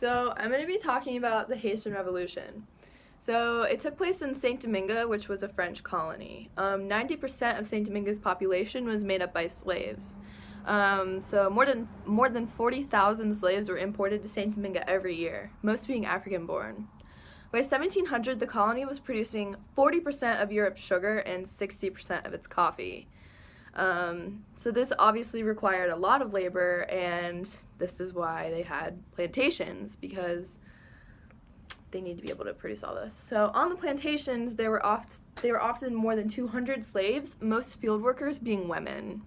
So I'm going to be talking about the Haitian Revolution. So it took place in Saint Domingue, which was a French colony. 90% of Saint Domingue's population was made up by slaves. So more than 40,000 slaves were imported to Saint Domingue every year, most being African-born. By 1700, the colony was producing 40% of Europe's sugar and 60% of its coffee. So this obviously required a lot of labor, and this is why they had plantations, because they need to be able to produce all this. So on the plantations, there were often more than 200 slaves, most field workers being women.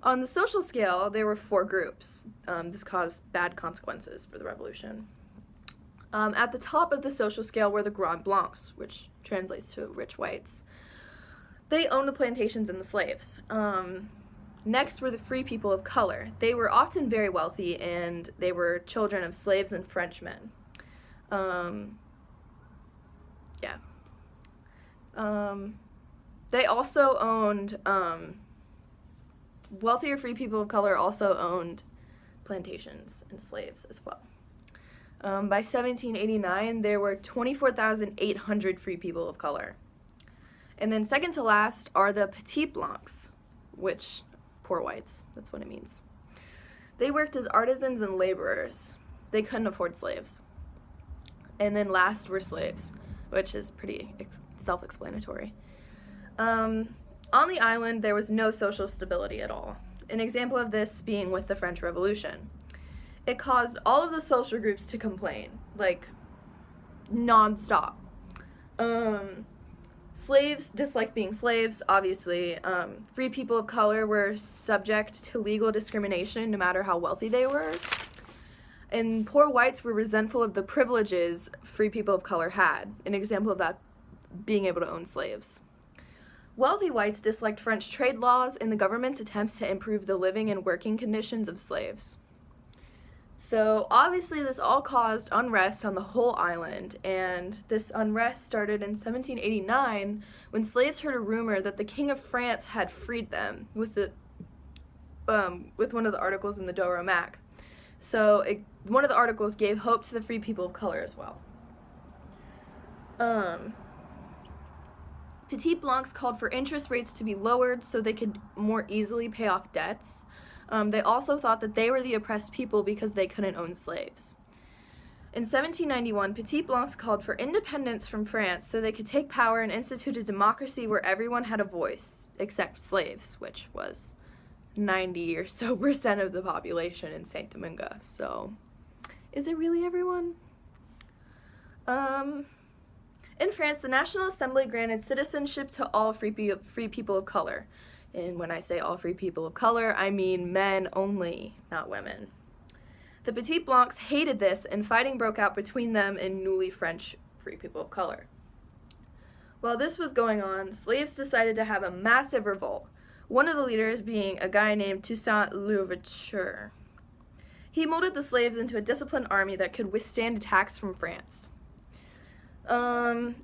On the social scale, there were 4 groups. This caused bad consequences for the revolution. At the top of the social scale were the Grands Blancs, which translates to rich whites. They owned the plantations and the slaves. Next were the free people of color. They were often very wealthy, and they were children of slaves and Frenchmen. They also owned, wealthier free people of color also owned plantations and slaves as well. By 1789, there were 24,800 free people of color. And then second to last are the Petit Blancs, which, poor whites, that's what it means. They worked as artisans and laborers. They couldn't afford slaves. And then last were slaves, which is pretty self-explanatory. On the island, there was no social stability at all. An example of this being with the French Revolution. It caused all of the social groups to complain, like, non-stop. Slaves disliked being slaves, obviously. Free people of color were subject to legal discrimination no matter how wealthy they were. And poor whites were resentful of the privileges free people of color had, an example of that being able to own slaves. Wealthy whites disliked French trade laws and the government's attempts to improve the living and working conditions of slaves. So obviously this all caused unrest on the whole island, and this unrest started in 1789 when slaves heard a rumor that the King of France had freed them with one of the articles in the Doro Mac. So one of the articles gave hope to the free people of color as well. Petit Blancs called for interest rates to be lowered so they could more easily pay off debts. They also thought that they were the oppressed people because they couldn't own slaves. In 1791, Petit Blancs called for independence from France so they could take power and institute a democracy where everyone had a voice, except slaves, which was 90 or so % of the population in Saint Domingue. So, is it really everyone? In France, the National Assembly granted citizenship to all free people of color. And when I say all free people of color, I mean men only, not women. The Petit Blancs hated this, and fighting broke out between them and newly French free people of color. While this was going on, slaves decided to have a massive revolt, one of the leaders being a guy named Toussaint Louverture. He molded the slaves into a disciplined army that could withstand attacks from France. So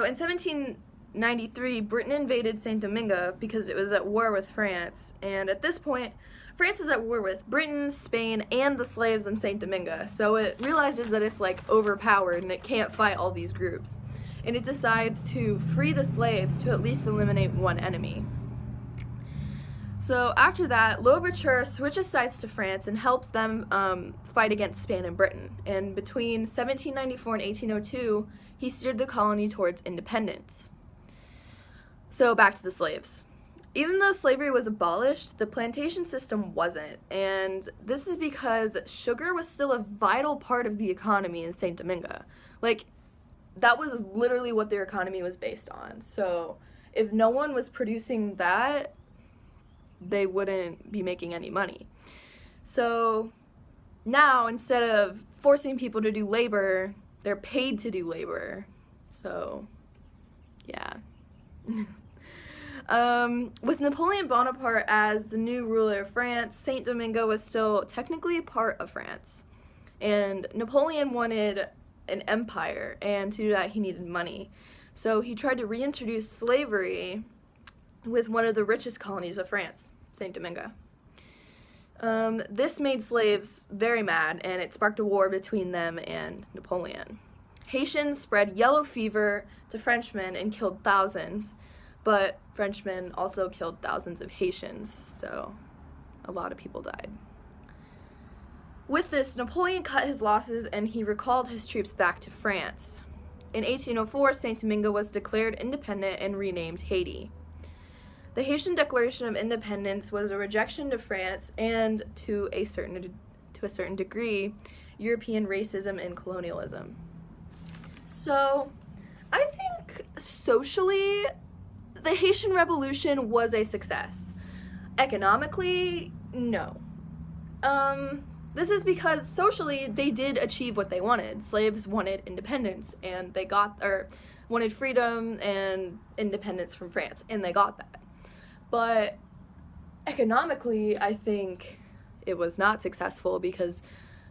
in 1793, Britain invaded Saint Domingue because it was at war with France, and at this point, France is at war with Britain, Spain, and the slaves in Saint Domingue, so it realizes that it's like overpowered and it can't fight all these groups, and it decides to free the slaves to at least eliminate one enemy. So after that, Louverture switches sides to France and helps them fight against Spain and Britain, and between 1794 and 1802, he steered the colony towards independence. So back to the slaves. Even though slavery was abolished, the plantation system wasn't, and this is because sugar was still a vital part of the economy in Saint Domingue. Like, that was literally what their economy was based on. So if no one was producing that, they wouldn't be making any money. So now, instead of forcing people to do labor, they're paid to do labor. So, yeah. With Napoleon Bonaparte as the new ruler of France, Saint Domingue was still technically a part of France. And Napoleon wanted an empire, and to do that he needed money. So he tried to reintroduce slavery with one of the richest colonies of France, Saint Domingue. This made slaves very mad, and it sparked a war between them and Napoleon. Haitians spread yellow fever to Frenchmen and killed thousands, but Frenchmen also killed thousands of Haitians, so a lot of people died. With this, Napoleon cut his losses and he recalled his troops back to France. In 1804, Saint Domingue was declared independent and renamed Haiti. The Haitian Declaration of Independence was a rejection to France and, to a certain degree, European racism and colonialism. So, I think socially, the Haitian Revolution was a success. Economically, no. This is because socially they did achieve what they wanted. Slaves wanted independence, and wanted freedom and independence from France, and they got that. But economically, I think it was not successful because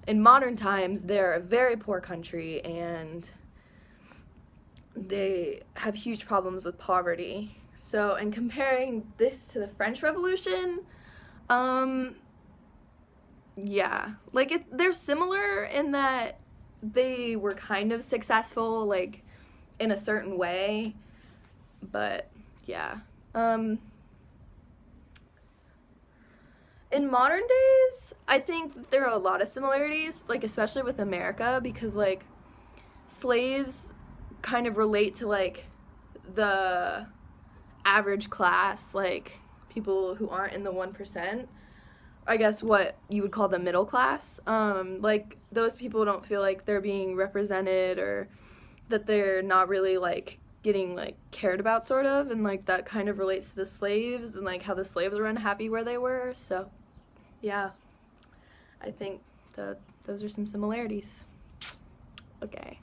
in modern times they're a very poor country and they have huge problems with poverty. So, in comparing this to the French Revolution, yeah, like they're similar in that they were kind of successful, like in a certain way, but yeah. In modern days, I think that there are a lot of similarities, like especially with America, because like slaves kind of relate to like the average class, like people who aren't in the 1%. I guess what you would call the middle class. Like those people don't feel like they're being represented or that they're not really like getting like cared about, sort of, and like that kind of relates to the slaves and like how the slaves were unhappy where they were. So yeah, I think those are some similarities. Okay.